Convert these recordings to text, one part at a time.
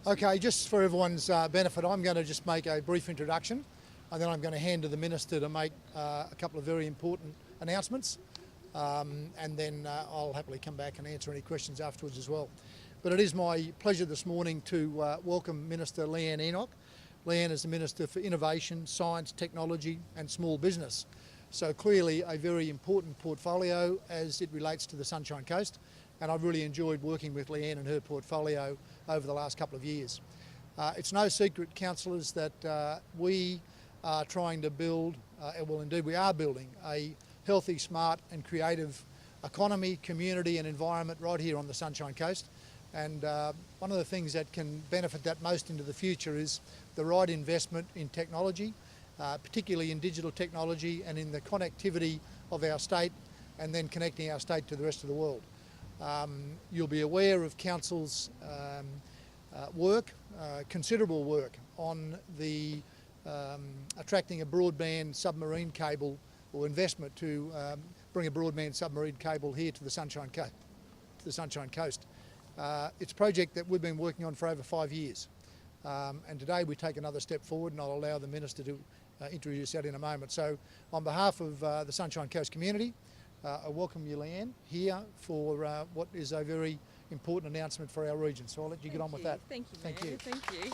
Okay, just for everyone's benefit, I'm going to just make a brief introduction and then I'm going to hand to the Minister to make a couple of very important announcements and then I'll happily come back and answer any questions afterwards as well. But it is my pleasure this morning to welcome Minister Leeanne Enoch. Leeanne is the Minister for Innovation, Science, Technology and Small Business. So clearly a very important portfolio as it relates to the Sunshine Coast, and I've really enjoyed working with Leeanne and her portfolio over the last couple of years. It's no secret, councillors, that we are trying to build, well indeed we are building, a healthy, smart and creative economy, community and environment right here on the Sunshine Coast. And one of the things that can benefit that most into the future is the right investment in technology, particularly in digital technology and in the connectivity of our state and then connecting our state to the rest of the world. You'll be aware of Council's work, considerable work on the attracting a broadband submarine cable or investment to bring a broadband submarine cable here to the Sunshine Coast. It's a project that we've been working on for over 5 years. And today we take another step forward and I'll allow the Minister to introduce that in a moment. So on behalf of the Sunshine Coast community, I welcome you, Leeanne, here for what is a very important announcement for our region. So I'll let you get on with that. Thank you, Thank Mayor. you. Thank you.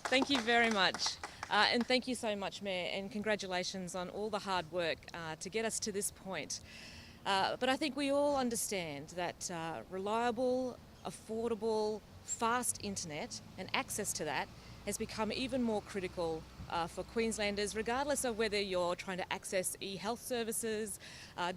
Thank you very much. And thank you so much, Mayor, and congratulations on all the hard work to get us to this point. But I think we all understand that reliable, affordable, fast internet and access to that has become even more critical for Queenslanders, regardless of whether you're trying to access e-health services,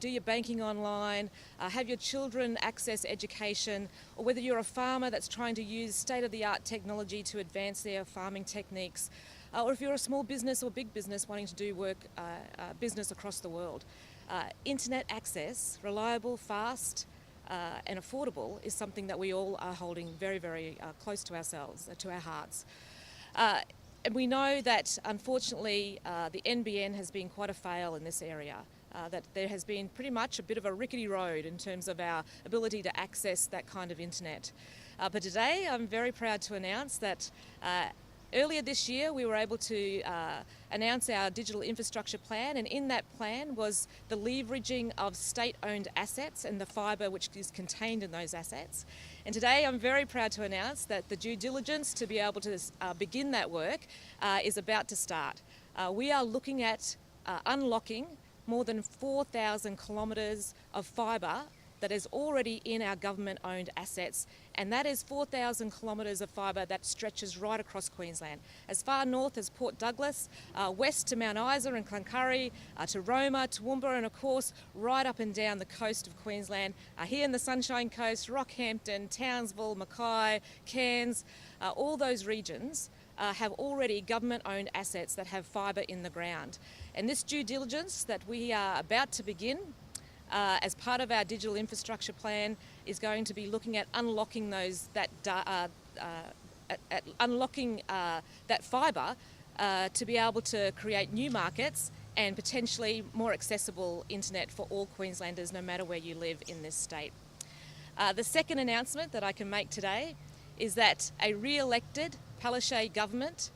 do your banking online, have your children access education, or whether you're a farmer that's trying to use state-of-the-art technology to advance their farming techniques, or if you're a small business or big business wanting to do business across the world. Internet access, reliable, fast, and affordable is something that we all are holding very, very close to ourselves, to our hearts. And we know that unfortunately the NBN has been quite a fail in this area, that there has been pretty much a bit of a rickety road in terms of our ability to access that kind of internet. But today I'm very proud to announce that earlier this year we were able to announce our digital infrastructure plan, and in that plan was the leveraging of state-owned assets and the fibre which is contained in those assets. And today I'm very proud to announce that the due diligence to be able to begin that work is about to start. We are looking at unlocking more than 4,000 kilometres of fibre that is already in our government-owned assets, and that is 4,000 kilometres of fibre that stretches right across Queensland, as far north as Port Douglas, west to Mount Isa and Cloncurry, to Roma, Toowoomba, and of course right up and down the coast of Queensland, here in the Sunshine Coast, Rockhampton, Townsville, Mackay, Cairns, all those regions have already government-owned assets that have fibre in the ground. And this due diligence that we are about to begin as part of our digital infrastructure plan is going to be looking at unlocking that fibre to be able to create new markets and potentially more accessible internet for all Queenslanders, no matter where you live in this state. The second announcement that I can make today is that a re-elected Palaszczuk Government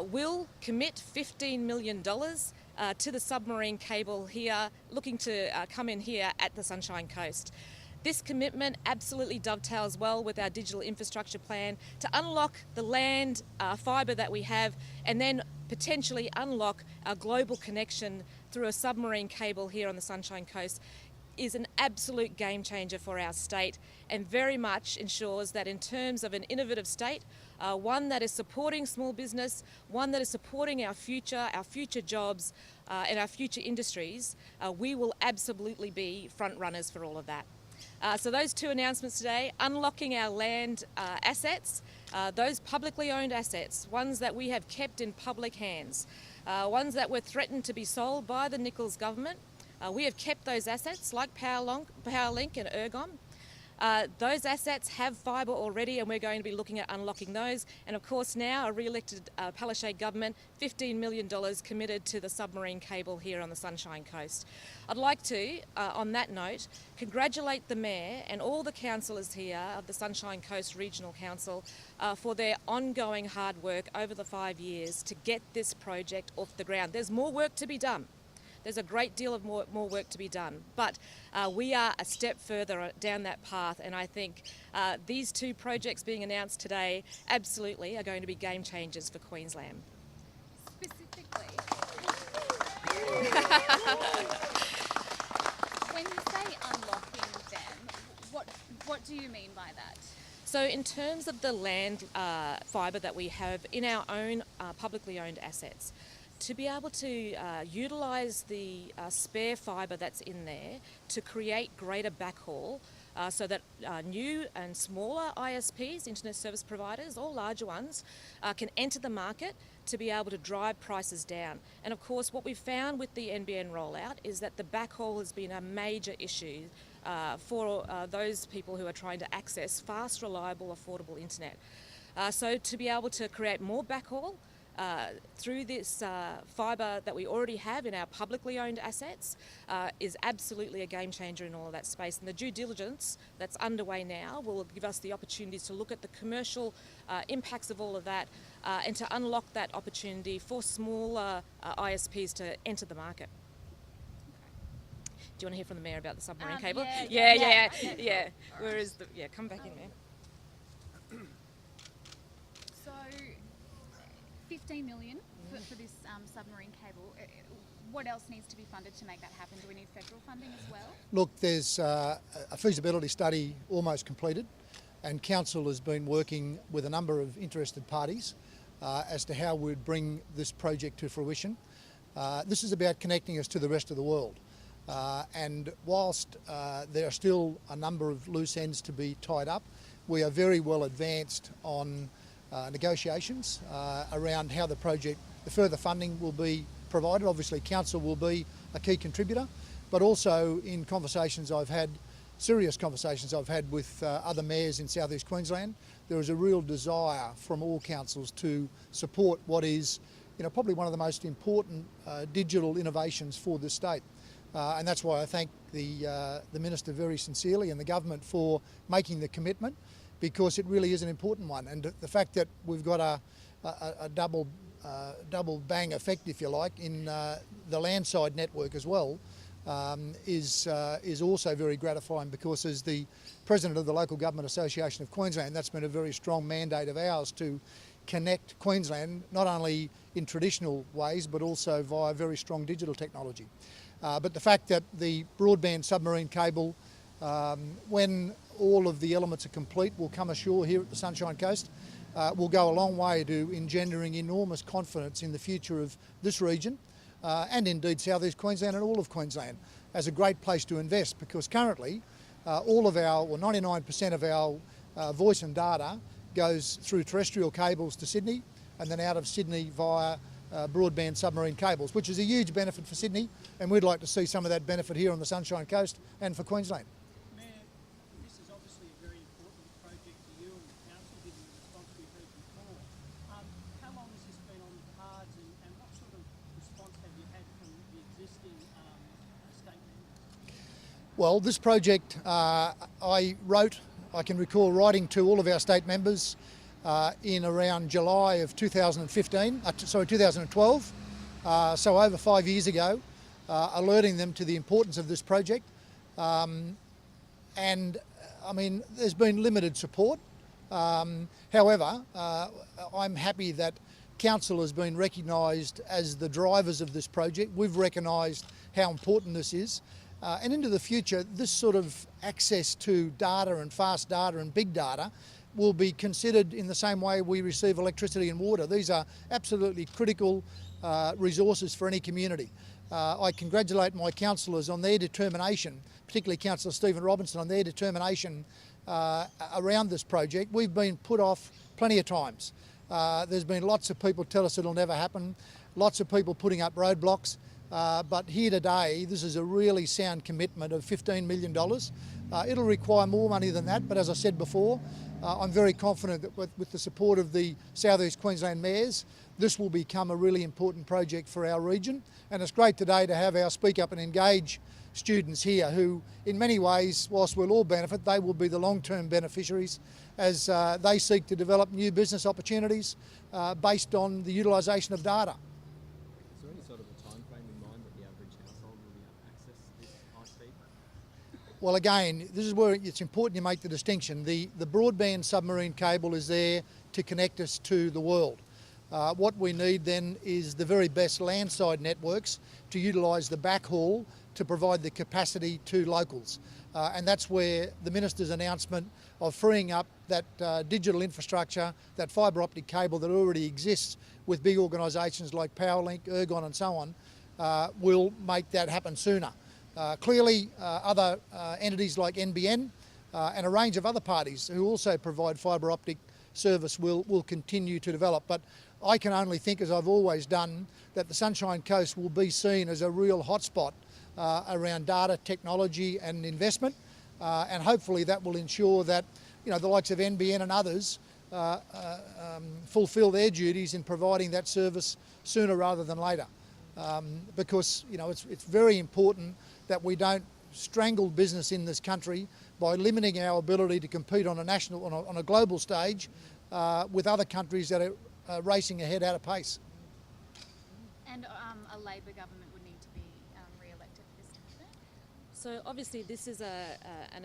will commit $15 million to the submarine cable here, looking to come in here at the Sunshine Coast. This commitment absolutely dovetails well with our digital infrastructure plan to unlock the land fibre that we have and then potentially unlock our global connection through a submarine cable here on the Sunshine Coast is an absolute game changer for our state and very much ensures that in terms of an innovative state, one that is supporting small business, one that is supporting our future jobs and our future industries, we will absolutely be front runners for all of that. So those two announcements today, unlocking our land assets, those publicly owned assets, ones that we have kept in public hands, ones that were threatened to be sold by the Nichols government. We have kept those assets like Powerlink and Ergon. Those assets have fibre already, and we're going to be looking at unlocking those. And of course now a re-elected Palaszczuk Government, $15 million committed to the submarine cable here on the Sunshine Coast. I'd like to, on that note, congratulate the Mayor and all the councillors here of the Sunshine Coast Regional Council for their ongoing hard work over the 5 years to get this project off the ground. There's more work to be done. There's a great deal of more work to be done, but we are a step further down that path, and I think these two projects being announced today absolutely are going to be game changers for Queensland. Specifically, when you say unlocking them, what do you mean by that? So in terms of the land fibre that we have in our own publicly owned assets, to be able to utilise the spare fibre that's in there to create greater backhaul so that new and smaller ISPs, internet service providers, or larger ones, can enter the market to be able to drive prices down. And of course what we've found with the NBN rollout is that the backhaul has been a major issue for those people who are trying to access fast, reliable, affordable internet. So to be able to create more backhaul through this fibre that we already have in our publicly owned assets is absolutely a game changer in all of that space. And the due diligence that's underway now will give us the opportunities to look at the commercial impacts of all of that and to unlock that opportunity for smaller ISPs to enter the market. Do you want to hear from the Mayor about the submarine cable? Yeah. Where is the... Yeah, come back in there. So, $15 million for this submarine cable. What else needs to be funded to make that happen? Do we need federal funding as well? Look, there's a feasibility study almost completed, and Council has been working with a number of interested parties as to how we'd bring this project to fruition. This is about connecting us to the rest of the world. And whilst there are still a number of loose ends to be tied up, we are very well advanced on negotiations around how the further funding will be provided. Obviously Council will be a key contributor, but also in serious conversations I've had with other mayors in South East Queensland, there is a real desire from all councils to support what is, probably one of the most important digital innovations for the state. And that's why I thank the Minister very sincerely and the government for making the commitment, because it really is an important one. And the fact that we've got a double bang effect, if you like, in the landside network as well, is also very gratifying, because as the President of the Local Government Association of Queensland, that's been a very strong mandate of ours to connect Queensland, not only in traditional ways, but also via very strong digital technology. But the fact that the broadband submarine cable, when all of the elements are complete, will come ashore here at the Sunshine Coast, will go a long way to engendering enormous confidence in the future of this region, and indeed South East Queensland and all of Queensland, as a great place to invest, because currently all of our, or 99% of our voice and data goes through terrestrial cables to Sydney, and then out of Sydney via broadband submarine cables, which is a huge benefit for Sydney, and we'd like to see some of that benefit here on the Sunshine Coast and for Queensland. Mayor, this is obviously a very important project to you and the council, given the response we've heard before. How long has this been on the cards, and what sort of response have you had from the existing state members? Well, this project I can recall writing to all of our state members in around July of 2012, so over 5 years ago, alerting them to the importance of this project. And I mean, there's been limited support. However, I'm happy that Council has been recognised as the drivers of this project. We've recognised how important this is. And into the future, this sort of access to data and fast data and big data will be considered in the same way we receive electricity and water. These are absolutely critical resources for any community. I congratulate my councillors on their determination, particularly Councillor Stephen Robinson, on their determination around this project. We've been put off plenty of times. There's been lots of people tell us it'll never happen, lots of people putting up roadblocks. But here today, this is a really sound commitment of $15 million It'll require more money than that, but as I said before, I'm very confident that with the support of the South East Queensland mayors, this will become a really important project for our region. And it's great today to have our Speak Up and Engage students here who, in many ways, whilst we'll all benefit, they will be the long-term beneficiaries as they seek to develop new business opportunities based on the utilisation of data. Is there any sort of a time frame in mind that the average household will be able to access this high speed? Well, again, this is where it's important you make the distinction. The broadband submarine cable is there to connect us to the world. What we need then is the very best landside networks to utilise the backhaul to provide the capacity to locals. And that's where the Minister's announcement of freeing up that digital infrastructure, that fibre optic cable that already exists with big organisations like Powerlink, Ergon and so on, will make that happen sooner. Clearly, other entities like NBN and a range of other parties who also provide fibre optic service will continue to develop. But I can only think, as I've always done, that the Sunshine Coast will be seen as a real hotspot around data, technology and investment. And hopefully that will ensure that the likes of NBN and others fulfil their duties in providing that service sooner rather than later. Because it's very important that we don't strangle business in this country by limiting our ability to compete on a national, on a global stage with other countries that are racing ahead out of pace. And a Labor government would need to be re-elected for this to happen? So obviously this is an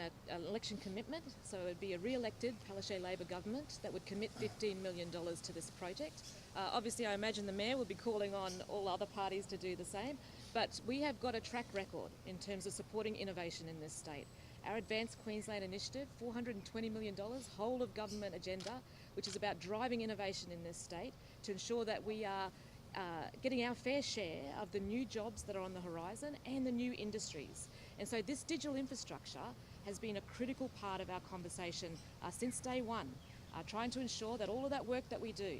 election commitment, so it would be a re-elected Palaszczuk Labor government that would commit $15 million to this project. Obviously I imagine the Mayor will be calling on all other parties to do the same, but we have got a track record in terms of supporting innovation in this state. Our Advanced Queensland initiative, $420 million, whole of government agenda, which is about driving innovation in this state to ensure that we are getting our fair share of the new jobs that are on the horizon and the new industries. And so this digital infrastructure has been a critical part of our conversation since day one, trying to ensure that all of that work that we do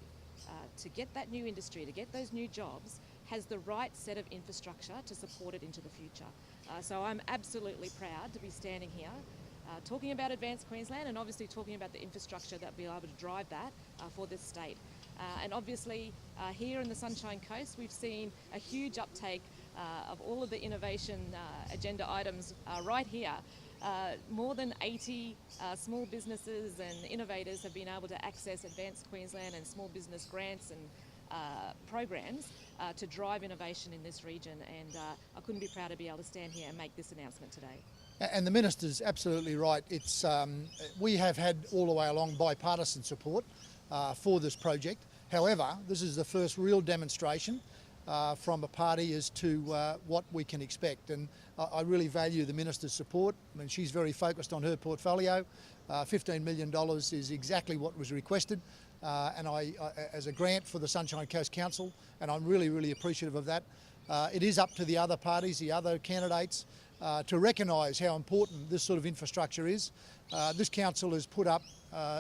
to get that new industry, to get those new jobs, has the right set of infrastructure to support it into the future. So I'm absolutely proud to be standing here talking about Advanced Queensland and obviously talking about the infrastructure that will be able to drive that for this state. And obviously here in the Sunshine Coast we've seen a huge uptake of all of the innovation agenda items right here. More than 80 small businesses and innovators have been able to access Advanced Queensland and small business grants and programs to drive innovation in this region, and I couldn't be prouder to be able to stand here and make this announcement today. And the Minister's absolutely right. It's we have had all the way along bipartisan support for this project. However, this is the first real demonstration from a party as to what we can expect, and I really value the Minister's support. I mean, she's very focused on her portfolio. $15 million is exactly what was requested, and I as a grant for the Sunshine Coast Council, and I'm really, really appreciative of that. It is up to the other parties, the other candidates, to recognise how important this sort of infrastructure is. This council has put up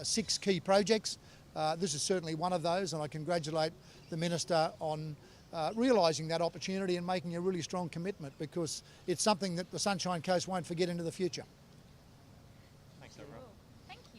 6 key projects. This is certainly one of those, and I congratulate the Minister on realising that opportunity and making a really strong commitment, because it's something that the Sunshine Coast won't forget into the future.